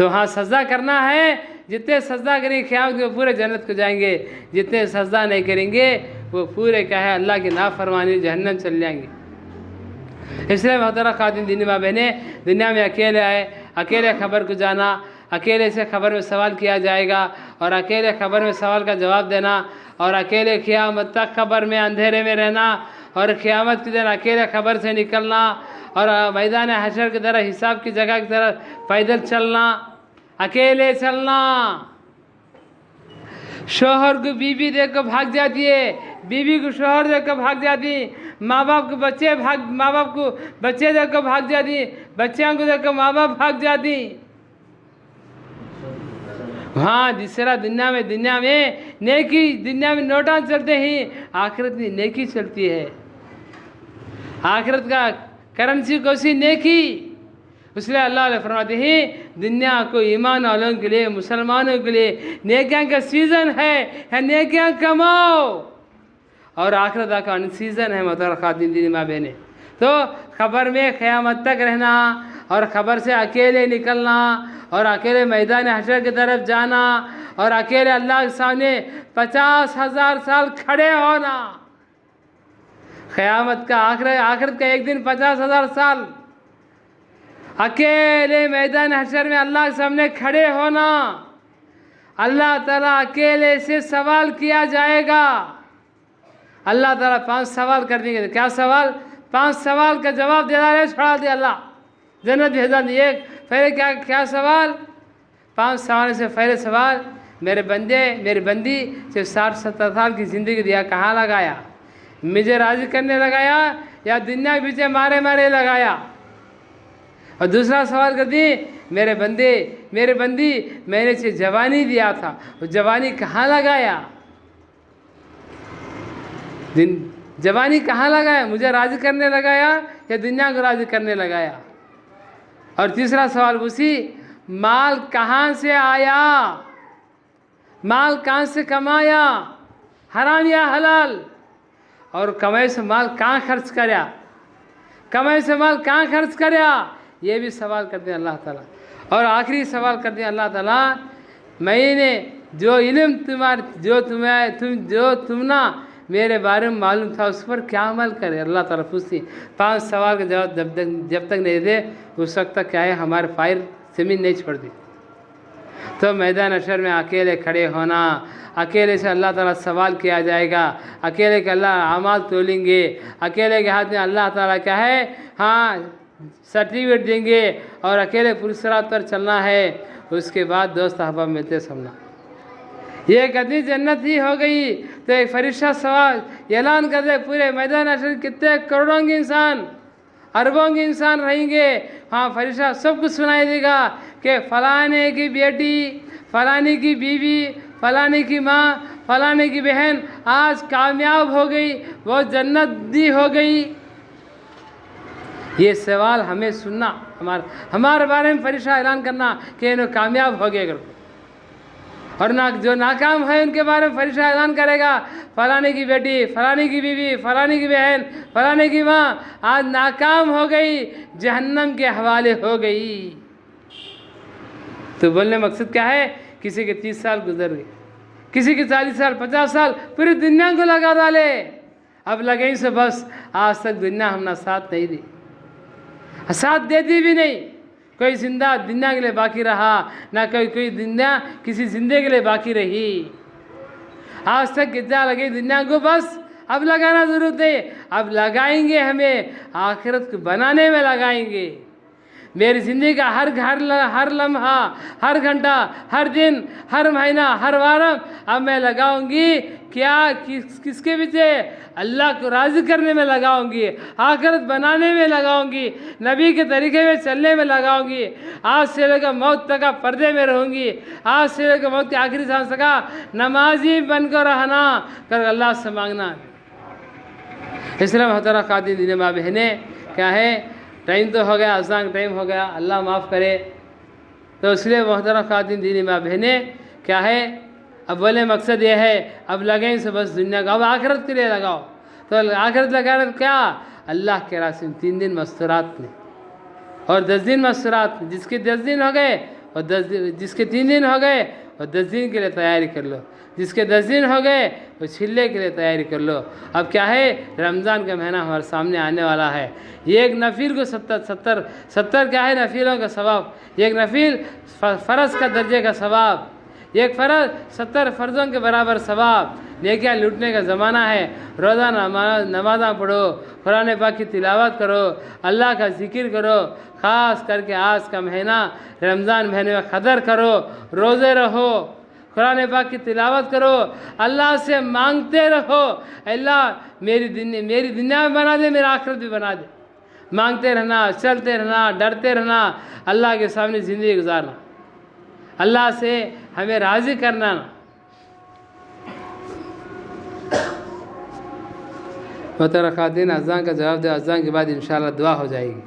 तो हाँ सजदा करना है, जितने सजदा करेंगे क़यामत के पूरे जन्नत को जाएंगे, जितने सजदा नहीं करेंगे वो पूरे क्या है अल्लाह की नाफरमानी जहन्नम चल जाएंगे। इसलिए मोहतरम ख़वातीन दीनी माँ बहनें, दुनिया में अकेले आए, अकेले खबर को जाना, अकेले से खबर में सवाल किया जाएगा और अकेले खबर में सवाल का जवाब देना और अकेले क़यामत तक खबर में अंधेरे में रहना और क़यामत के दिन अकेले खबर से निकलना और मैदान हशर की तरह हिसाब की जगह की तरह पैदल चलना, अकेले चलना। शोहर को बीवी देख कर भाग जाती है, बीवी को शोहर देख कर भाग जाती, माँ बाप को बच्चे देख कर भाग जाती, बच्चों को देख कर माँ बाप भाग जाती। हाँ तीसरा दुनिया में नेकी, दुनिया में नोटा चलते हैं, आखिरत में नेकी चलती है। आखिरत का करेंसी कौसी नेकी। इसलिए अल्लाह फरमाते हैं दुनिया को ईमान वालों के लिए, मुसलमानों के लिए नेकियां का सीज़न है, नेकियां कमाओ। और आखिरत का अनसीज़न है मोहतरम ख़वातीन दीनी माँ बहनें। तो खबर में क़यामत तक रहना और खबर से अकेले निकलना और अकेले मैदान हशर की तरफ जाना और अकेले अल्लाह के सामने 50,000 साल खड़े होना। क़यामत का आखिरत का एक दिन 50,000 साल अकेले मैदान हशर में अल्लाह के सामने खड़े होना। अल्लाह ताला अकेले से सवाल किया जाएगा। अल्लाह ताला 5 सवाल कर देंगे। क्या सवाल? 5 सवाल का जवाब दे रहा है, छोड़ा दिया अल्लाह, जन्नत भेजा दिए। पहले क्या सवाल? 5 सवाल से पहले सवाल, मेरे बंदे मेरी बंदी सिर्फ 60-70 साल की ज़िंदगी दिया, कहाँ लगाया? मुझे राज़ी करने लगाया या दुनिया के पीछे मारे लगाया? और दूसरा सवाल कर दी, मेरे बंदी मैंने से जवानी दिया था, वो जवानी कहाँ लगाया? जवानी कहाँ लगाया? मुझे राज़ी करने लगाया या दुनिया को राज़ी करने लगाया? और तीसरा सवाल उसी, माल कहाँ से आया? माल कहाँ से कमाया, हराम या हलाल? और कमाई से माल कहाँ खर्च कराया? कमाई से माल कहाँ खर्च कराया? ये भी सवाल करते हैं अल्लाह ताला। और आखिरी सवाल करते हैं अल्लाह ताला, मैंने जो इल्म जो तुम ना मेरे बारे में मालूम था उस पर क्या अमल करे? अल्लाह ताला पूछती। 5 सवाल का जवाब जब तक नहीं दे उस वक्त तक क्या है हमारे फायर ज़मीन नहीं छोड़ दी। तो मैदान हशर में अकेले खड़े होना, अकेले से अल्लाह ताला सवाल किया जाएगा, अकेले के अल्लाह अमाल तोलेंगे, अकेले के हाथ में अल्लाह ताला क्या है हाँ सर्टिफिकेट देंगे और अकेले पुरस्कार पर चलना है। उसके बाद दोस्त अहबाब मिलते समझना ये कदी जन्नत ही हो गई। तो एक फरिश्ता सवाल ऐलान कर दे, पूरे मैदान हशर कितने करोड़ों के इंसान, अरबों के इंसान रहेंगे। हाँ फरिश्ता सब कुछ सुनाई देगा कि फलाने की बेटी, फलाने की बीवी, फलाने की माँ, फलाने की बहन आज कामयाब हो गई, वो जन्नत दी हो गई। ये सवाल हमें सुनना, हमारे बारे में फरिश्ता ऐलान करना कि इन्हें कामयाब हो गए अगर, और ना जो नाकाम है उनके बारे में फरिश्ता ऐलान करेगा, फलाने की बेटी, फलाने की बीवी, फलाने की बहन, फलाने की माँ आज नाकाम हो गई, जहन्नम के हवाले हो गई। तो बोलने मकसद क्या है? किसी के 30 साल गुजर गए, किसी के 40 साल, 50 साल, पूरी दुनिया को लगा डाले। अब लगे से बस आज तक दुनिया हमने साथ नहीं दी, साथ देती भी नहीं। कोई जिंदा दुनिया के लिए बाकी रहा ना, कोई दुनिया किसी जिंदे के लिए बाकी रही। आज तक कितना लगे दुनिया को, बस अब लगाना ज़रूरत है। अब लगाएंगे, हमें आखिरत को बनाने में लगाएंगे। मेरी ज़िंदगी का हर लम्हा, हर घंटा, हर दिन, हर महीना, हर वार अब मैं लगाऊंगी क्या? किसके पीछे? अल्लाह को राज़ी करने में लगाऊंगी, आखिरत बनाने में लगाऊंगी, नबी के तरीके में चलने में लगाऊंगी। आज से लेकर मौत तक का पर्दे में रहूंगी, आज से लेकर मौत की आखिरी सांस तक नमाजी बनकर रहना, कर अल्लाह से मांगना। इसलिए मोहतरम ख़वातीन दीनी माँ बहनें, क्या है टाइम तो हो गया, अज़ान का टाइम हो गया, अल्लाह माफ़ करे। तो इसलिए मोहतरम ख़वातीन दीनी माँ बहनें, क्या है अब बोले मकसद ये है अब लगें से बस दुनिया का, अब आखिरत के लिए लगाओ। तो आखिरत लगाना तो क्या? अल्लाह के रास्ते में 3 दिन मस्तूरात में और 10 दिन मस्तूरात में। जिसके 10 दिन हो गए और 10 दिन, जिसके 3 दिन हो गए और 10 दिन के लिए तैयारी कर लो, जिसके 10 दिन हो गए वो छिल्ले के लिए तैयारी कर लो। अब क्या है, रमज़ान का महीना हमारे सामने आने वाला है। ये एक नफिल को 70 क्या है नफिलों का सवाब, एक नफिल फ़र्ज़ का दर्जे का सवाब, एक फ़र्ज़ 70 फ़र्ज़ों के बराबर सवाब। नेकियां लूटने का ज़माना है। रोज़ा नमाज़ा पढ़ो, कुरान पाक की तिलावत करो, अल्लाह का ज़िक्र करो। ख़ास करके आज का महीना रमज़ान महीने में कदर करो, रोज़े रहो, कुरान पाक की तिलावत करो, अल्लाह से मांगते रहो, अल्लाह मेरी दुनिया में बना दे, मेरा आखिरत भी बना दे। मांगते रहना, चलते रहना, डरते रहना, अल्लाह के सामने ज़िंदगी गुजारना, अल्लाह से हमें राज़ी करना। मोहतरम ख़ातिन, अज़ान का जवाब दे, अज़ान के बाद इंशाअल्लाह दुआ हो जाएगी।